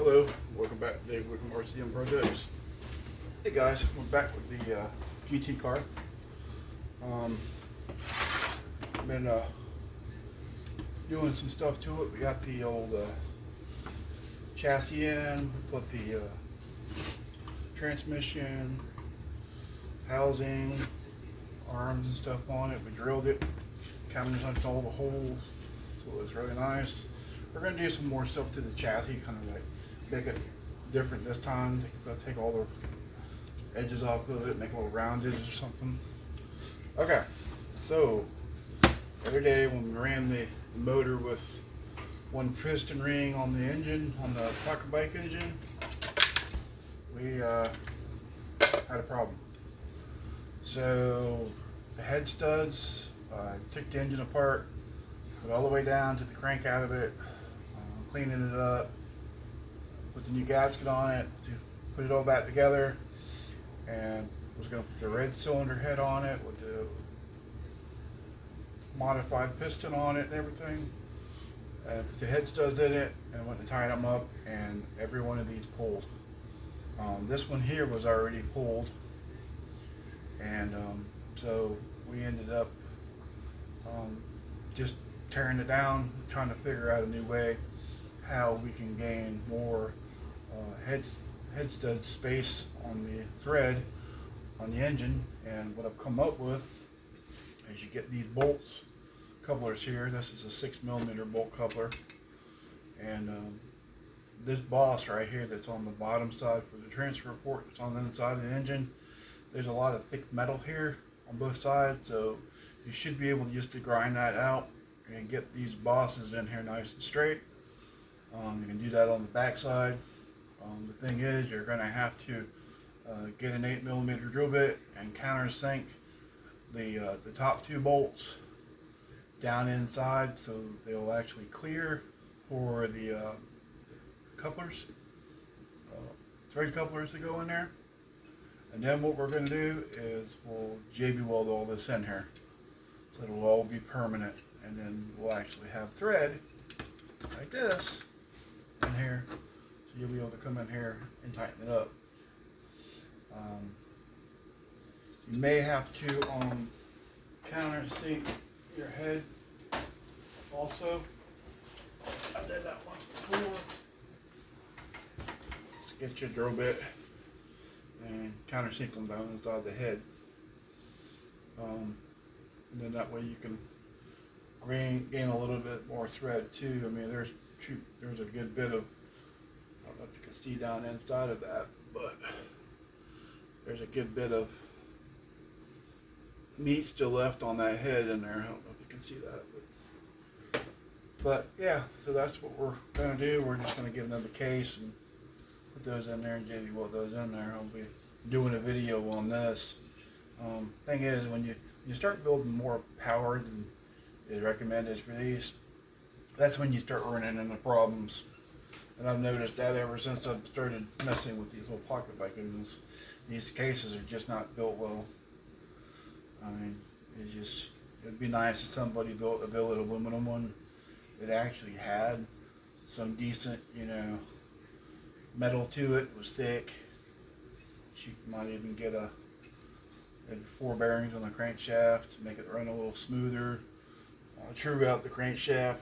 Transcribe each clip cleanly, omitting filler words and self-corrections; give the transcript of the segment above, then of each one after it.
Hello, welcome back to Dave Wickham RCM Projects. Hey guys, we're back with the GT car. Been doing some stuff to it. We got the old chassis in, we put the transmission, housing, arms and stuff on it. We drilled it, cameras on all the holes, so it's really nice. We're going to do some more stuff to the chassis, kind of like make it different this time. Take all the edges off of it, make a little round edges or something. Okay, so the other day when we ran the motor with one piston ring on the engine, on the pocket bike engine, we had a problem. So the head studs, took the engine apart, put all the way down, took the crank out of it, cleaning it up, put the new gasket on it, to put it all back together, and was going to put the red cylinder head on it with the modified piston on it and everything, and put the head studs in it, and went to tie them up, and every one of these pulled. This one here was already pulled, and so we ended up just tearing it down, trying to figure out a new way how we can gain more head stud space on the thread on the engine. And what I've come up with is you get these bolts, couplers here. This is a 6mm bolt coupler, and this boss right here that's on the bottom side for the transfer port that's on the inside of the engine, there's a lot of thick metal here on both sides, so you should be able just to grind that out and get these bosses in here nice and straight. You can do that on the back side. The thing is, you're going to have to get an 8mm drill bit and countersink the top two bolts down inside so they'll actually clear for the couplers, thread couplers that go in there. And then what we're going to do is we'll JB weld all this in here so it'll all be permanent, and then we'll actually have thread like this in here, so you'll be able to come in here and tighten it up. You may have to countersink your head also. I did that once before. Just get your drill bit and countersink them down inside the head. And then that way you can gain a little bit more thread too. I mean, there's a good bit of, I don't know if you can see down inside of that, but there's a good bit of meat still left on that head in there. I don't know if you can see that, but yeah, so that's what we're going to do. We're just going to get another case and put those in there and JB weld those in there. I'll be doing a video on this. Thing is, when you start building more power than is recommended for these, that's when you start running into problems. And I've noticed that ever since I've started messing with these little pocket bike engines. These cases are just not built well. I mean, it'd be nice if somebody built a billet aluminum one that actually had some decent, metal to it, was thick. She might even get four bearings on the crankshaft to make it run a little smoother. True out the crankshaft,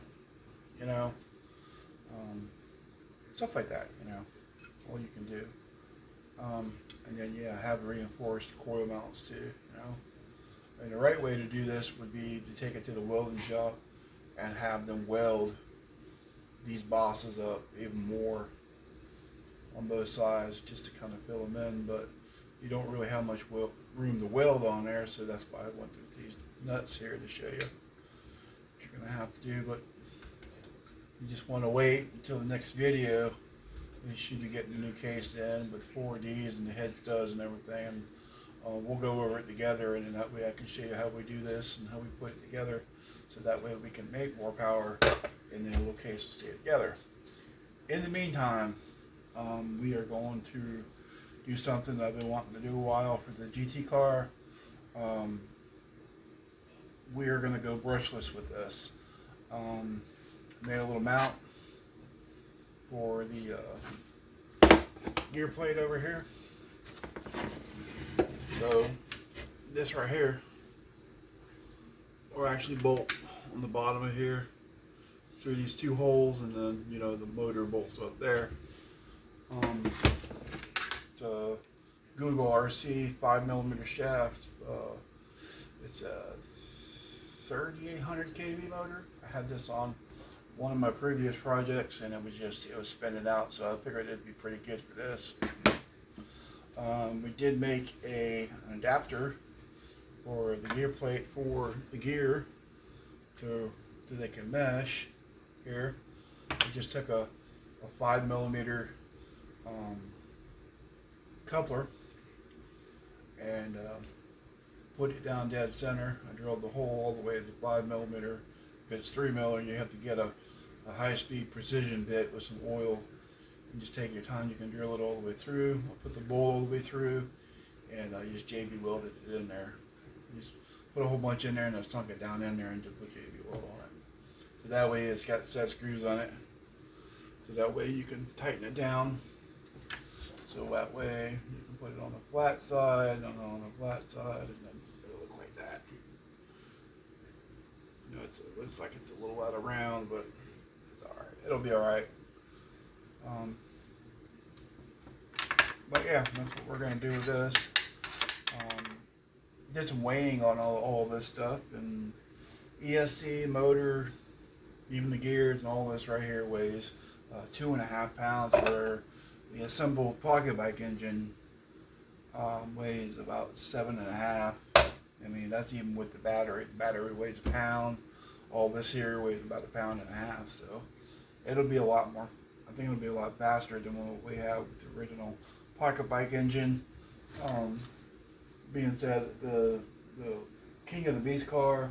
stuff like that, all you can do. And then have reinforced coil mounts too, And the right way to do this would be to take it to the welding shop and have them weld these bosses up even more on both sides, just to kind of fill them in. But you don't really have much room to weld on there, so that's why I went through these nuts here to show you what you're going to have to do. But you just want to wait until the next video. We should be getting a new case in with 4Ds and the head studs and everything. We'll go over it together, and then that way I can show you how we do this and how we put it together, so that way we can make more power and the little cases stay together. In the meantime, we are going to do something that I've been wanting to do a while for the GT car. We are going to go brushless with this. Made a little mount for the gear plate over here. So this right here will actually bolt on the bottom of here through these two holes, and then the motor bolts up there. It's a Google RC 5mm shaft. It's a 3800 kV motor. I had this on one of my previous projects, and it was spinning out, so I figured it'd be pretty good for this. We did make an adapter for the gear plate for the gear so they can mesh here. We just took a 5mm coupler and put it down dead center. I drilled the hole all the way to 5mm. If it's 3mm, you have to get a high-speed precision bit with some oil. And just take your time. You can drill it all the way through. I'll put the bowl all the way through, and I just JB welded it in there. Just put a whole bunch in there, and I sunk it down in there and just put JB weld on it. So that way it's got set screws on it. So that way you can tighten it down. So that way you can put it on the flat side, and on the flat side, and then it'll look like that. It looks like it's a little out of round, but it's alright. It'll be alright. But yeah, that's what we're going to do with this. Did some weighing on all this stuff, and ESC, motor, even the gears and all this right here weighs 2.5 pounds, where the assembled pocket bike engine weighs about 7.5. I mean, that's even with the battery. The battery weighs a pound. All this here weighs about 1.5 pounds, so it'll be a lot more. I think it'll be a lot faster than what we have with the original pocket bike engine. Being said, the King of the Beast car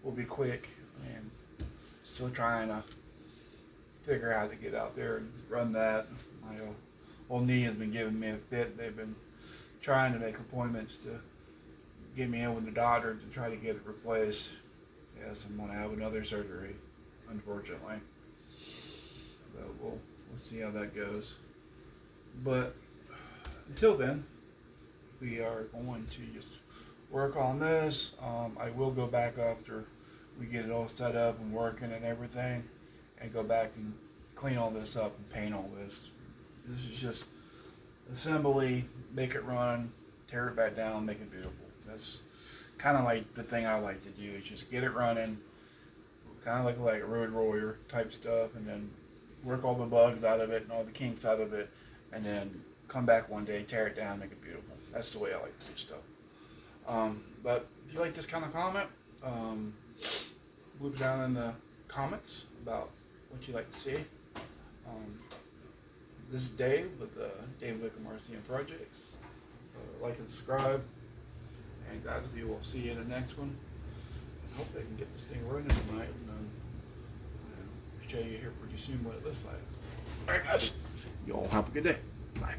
will be quick, and still trying to figure out how to get out there and run that. My old knee has been giving me a fit. They've been trying to make appointments to get me in with the doctor to try to get it replaced. Yes, I'm going to have another surgery, unfortunately. But we'll see how that goes. But until then, we are going to just work on this. I will go back after we get it all set up and working and everything, and go back and clean all this up and paint all this. This is just assembly, make it run, tear it back down, make it beautiful. That's kind of like the thing I like to do, is just get it running, kind of like a road warrior type stuff, and then work all the bugs out of it and all the kinks out of it, and then come back one day, tear it down, make it beautiful. That's the way I like to do stuff. But if you like this kind of comment, loop down in the comments about what you'd like to see. This is Dave with Dave Wickham RCM Projects. Like and subscribe. And guys, we will see you in the next one. I hope they can get this thing running tonight, and then show you here pretty soon what it looks like. Alright guys, you all have a good day. Bye.